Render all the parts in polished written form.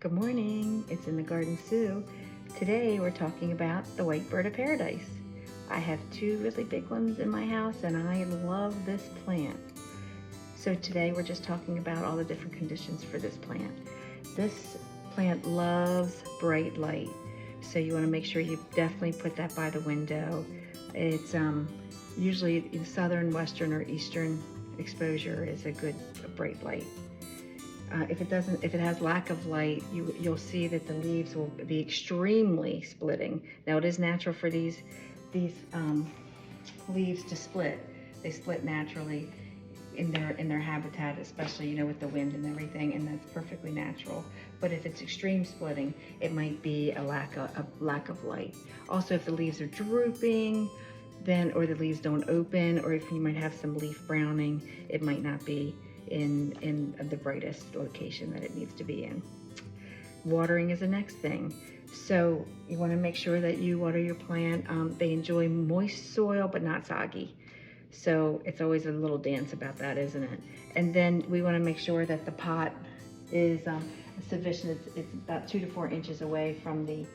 Good morning, it's Inthegardensue. Today we're talking about the white bird of paradise. I have two really big ones in my house and I love this plant. So today we're just talking about all the different conditions for this plant. This plant loves bright light, so you want to make sure you definitely put that by the window. It's usually southern, western, or eastern exposure is a good bright light. If it has lack of light, you'll see that the leaves will be extremely splitting. Now it is natural for these leaves to split. They split naturally in their habitat, especially with the wind and everything, and that's perfectly natural. But if it's extreme splitting, it might be a lack of light. Also, if the leaves are drooping, or the leaves don't open, or if you might have some leaf browning, it might not be in the brightest location that it needs to be in. Watering is the next thing. So you want to make sure that you water your plant. They enjoy moist soil but not soggy. So it's always a little dance about that, isn't it? And then we want to make sure that the pot is sufficient. It's about 2 to 4 inches away from the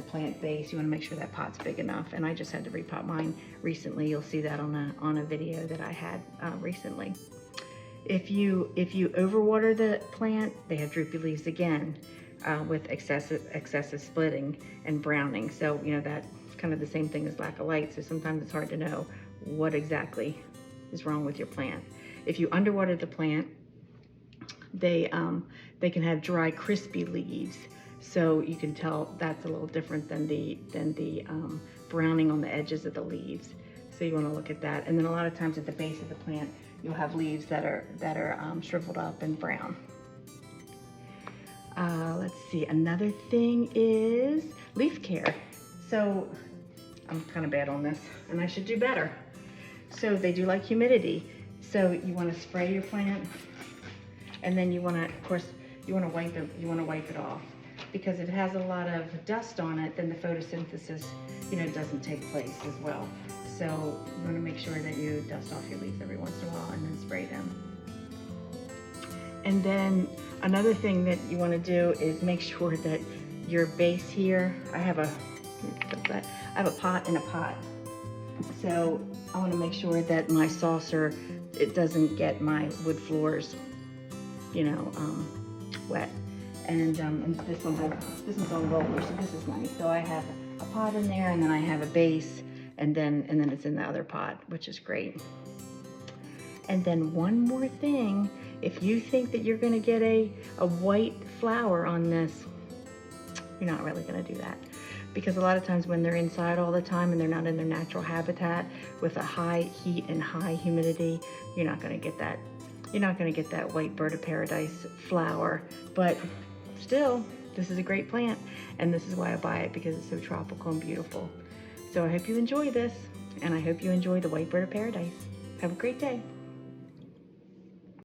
plant base. You want to make sure that pot's big enough. And I just had to repot mine recently. You'll see that on a video that I had recently. If you overwater the plant, they have droopy leaves again, with excessive splitting and browning. So that's kind of the same thing as lack of light. So sometimes it's hard to know what exactly is wrong with your plant. If you underwater the plant, they can have dry, crispy leaves. So you can tell that's a little different than the browning on the edges of the leaves. So you want to look at that. And then a lot of times at the base of the plant, you'll have leaves that are shriveled up and brown. Let's see, another thing is leaf care. So I'm kind of bad on this and I should do better. So they do like humidity. So you want to spray your plant, and then you want to, of course, you want to wipe it off, because if it has a lot of dust on it, then the photosynthesis doesn't take place as well. So you want to make sure that you dust off your leaves every once in a while and then spray them. And then another thing that you want to do is make sure that your base here, I have a pot in a pot. So I want to make sure that my saucer, it doesn't get my wood floors, wet. And this one's on roller, so this is nice. So I have a pot in there, and then I have a base, and then it's in the other pot, which is great. And then one more thing, if you think that you're gonna get a white flower on this, you're not really gonna do that. Because a lot of times when they're inside all the time and they're not in their natural habitat with a high heat and high humidity, you're not gonna get that. You're not gonna get that white bird of paradise flower. But still, this is a great plant, and this is why I buy it, because it's so tropical and beautiful. So I hope you enjoy this, and I hope you enjoy the white bird of paradise. Have a great day.